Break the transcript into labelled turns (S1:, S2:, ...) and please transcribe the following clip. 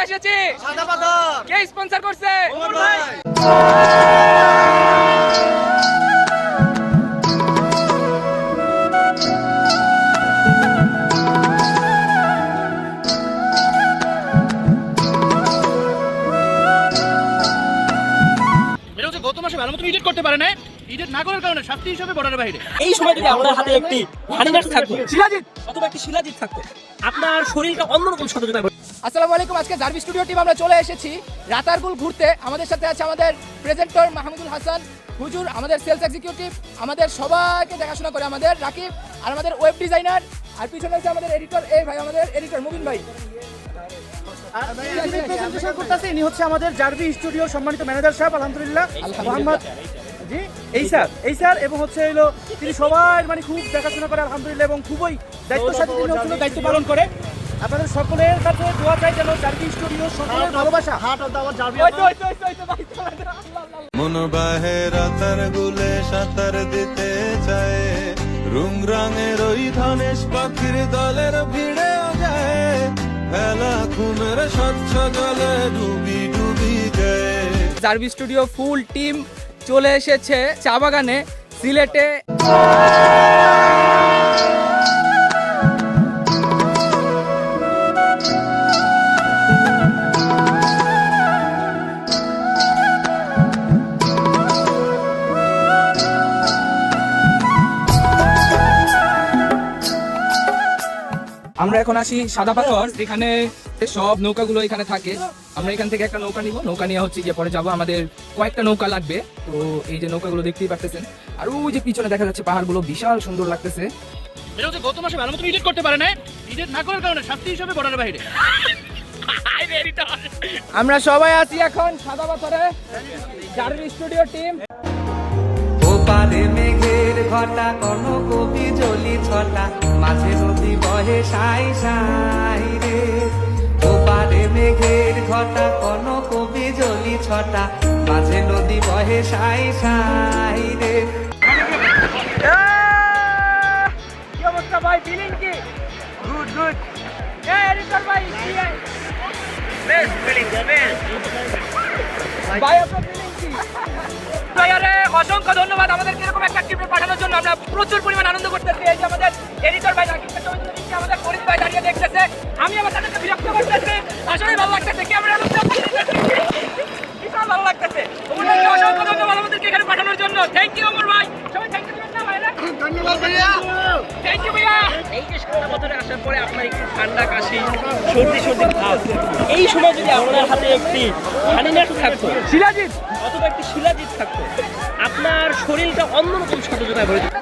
S1: এসেছি সাদা পাথর। কে স্পন্সর করছে? ওমর ভাই।
S2: গত মাসে ভালো মতো এডিট করতে পারে না, এডিট না করার কারণে শাস্তি হিসেবে বর্ডারের বাইরে।
S3: এই সময় যদি আমাদের হাতে একটি হানিনাট থাকতো, শিলাজিৎ অথবা একটি শিলাজিৎ থাকতো, আপনার শরীরটা অন্যরকম সচেতন হবে।
S1: আসসালামু আলাইকুম। আজকে জারবি স্টুডিও টিম আমরা চলে এসেছি রাতারগুল ঘুরতে। আমাদের সাথে আছে আমাদের প্রেজেন্টর মাহমুদুল হাসান হুজুর, আমাদের সেলস এক্সিকিউটিভ, আমাদের সবাইকে দেখাশোনা করে আমাদের রাকিব, আর আমাদের ওয়েব ডিজাইনার, আর পিছনে আছে আমাদের এডিটর এই ভাই, আমাদের এডিটর মুবিন ভাই।
S2: প্রেজেন্টেশন করতেছে ইনি হচ্ছে আমাদের জারবি স্টুডিও সম্মানিত ম্যানেজার সাহেব, আলহামদুলিল্লাহ মোহাম্মদ জি এই স্যার এবং হচ্ছে হলো তিনি সবার মানে খুব দেখাশোনা করে আলহামদুলিল্লাহ, এবং খুবই দায়িত্বের সাথে তিনি হচ্ছে দায়িত্ব পালন করে। আপনাদের সকলের কাছে দোয়া চাই যেন জারবি স্টুডিও সকলের ভালোবাসা
S4: মন বাহে রাতার গুলে সাঁতার দিতে চায়, রুং রঙের ওই ধনেশ পাখির দলের ভিড়েও যায়, ভেলা ঘুমের স্বচ্ছ জলে ডুবি ডুবি যায়।
S1: জারবি স্টুডিও ফুল টিম চলে এসেছে চা বাগানে সিলেটে। আমরা এখন আসি সাদা পাথর, এখানে সব নৌকাগুলো এখানে থাকে। আমরা এখান থেকে একটা নৌকা নিব, নৌকা নিয়ে হচ্ছে গিয়ে পরে যাবো। আমাদের কয়েকটা নৌকা লাগবে, তো এই যে নৌকাগুলো দেখতেই পাচ্ছেন, আর ওই যে পিছনে দেখা যাচ্ছে পাহাড়গুলো বিশাল সুন্দর লাগতেছে।
S2: এটা হচ্ছে গত মাসে ভালো মতো এডিট করতে পারে না, এডিট না করার কারণে শাস্তি হিসেবে বর্ডারের বাইরে।
S1: আমরা সবাই আছি এখন সাদা পাথরে, জারবি স্টুডিও টিম।
S5: ওপারে মেঘের ঘটা কোন কবি জলি ছটা, মাঝে নদী বহে সাই সাই রে। ওপারে মেঘের ঘটা কোন কবি জলি ছটা, মাঝে নদী বহে সাই সাই রে।
S1: কি অবস্থা ভাই, ফিলিং কি? Good good. এই এডিটর ভাই, বেস্ট ফিলিং, বেস্ট ভাই, আপনার ফিলিং কি? ভাইয়ারে অসংখ্য ধন্যবাদ আমাদেরকে এরকম একটা ট্রিপে পাঠানোর জন্য। আমরা প্রচুর পরিমাণ আনন্দ করতেছি। এই যে আমাদের এডিটর ভাই রাকিবকে ছবি তুলে দিচ্ছে, আমাদের ফরিদ ভাই দাঁড়িয়ে দেখতেছে, আমি আমার তাদেরকে বিরক্ত করতেছি। আসলে ভালো লাগতেছে, ক্যামেরার মধ্যে বিশাল ভালো লাগতেছে। ওনাকে অসংখ্য ধন্যবাদ আমাদেরকে এখানে পাঠানোর জন্য। থ্যাংক ইউ ওমর ভাই, সবাই থ্যাংক ইউ দিবেন না ভাইরা? ধন্যবাদ ভাইয়া, থ্যাংক ইউ ভাইয়া।
S3: এই যে সাদা পাথরে আসার পরে আপনার একটু ঠান্ডা কাশি, সর্দি ভাব, এই সময় যদি আমাদের হাতে একটি হানিনাট থাকতো,
S1: শিলাজিৎ
S3: অথবা একটি শিলাজিৎ থাকতো, আপনার শরীরটা অন্যরকম সচেতনায় ভরে যেত।